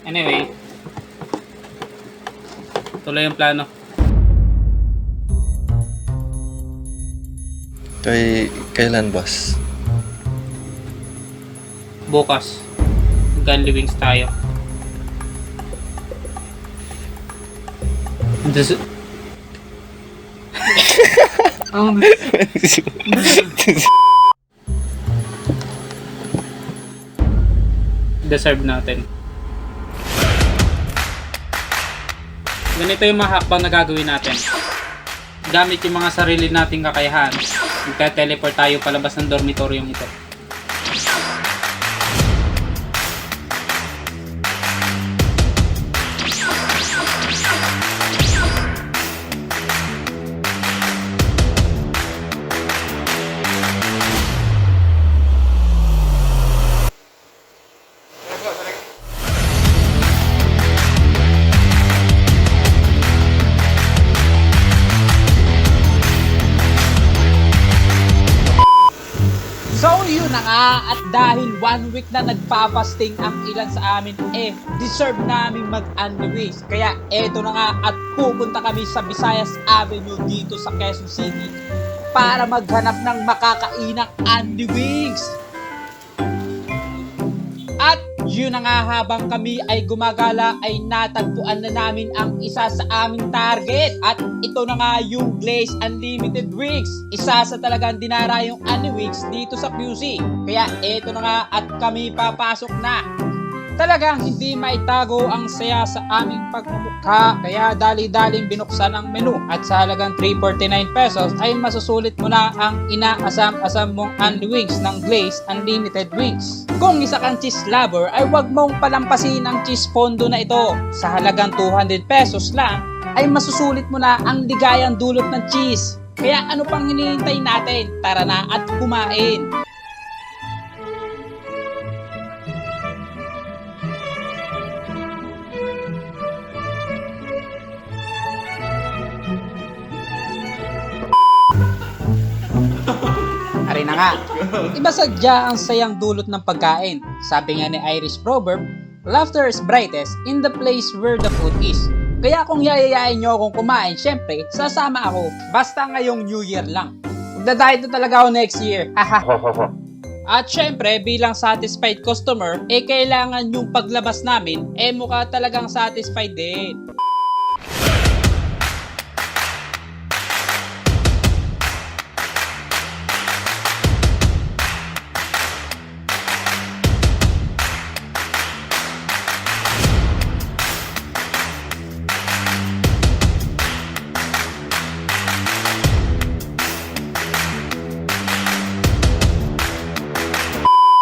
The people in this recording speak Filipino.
Anyway, tuloy yung plano. Kailan, boss? Bukas, Gunly Wings tayo. Deserve natin. Ganito yung mga hakbang na gagawin natin. Gamit yung mga sarili nating kakayahan, magka-teleport tayo palabas ng dormitoryong ito. So yun na nga, at dahil 1 week na nagpapasting ang ilan sa amin, deserve namin mag-unwish. Kaya eto na nga, at pupunta kami sa Visayas Avenue dito sa Quezon City para maghanap ng makakainang unwish. At yun na nga, habang kami ay gumagala ay natagpuan na namin ang isa sa aming target. At ito na nga yung Glaze Unlimited Wings. Isa sa talagang dinarayong Unwish dito sa QC. Kaya ito na nga, at kami papasok na. Talagang hindi maitago ang saya sa aming pagmumukha. Kaya dali-daling binuksan ang menu. At sa halagang 349 pesos ay masusulit mo na ang inaasam-asam mong Unwings ng Glaze Unlimited Wings. Kung isa kang cheese lover ay huwag mong palampasin ang cheese fondue na ito. Sa halagang 200 pesos lang ay masusulit mo na ang ligayang dulot ng cheese. Kaya ano pang hinihintay natin? Tara na at kumain! Ari na nga, iba sadya ang sayang dulot ng pagkain. Sabi nga ni Irish proverb, laughter is brightest in the place where the food is. Kaya kung yayayain nyo akong kumain, syempre, sasama ako. Basta ngayong New Year lang. Magda-diet na talaga ako next year. At syempre, bilang satisfied customer, kailangan yung paglabas namin, mukha talagang satisfied din.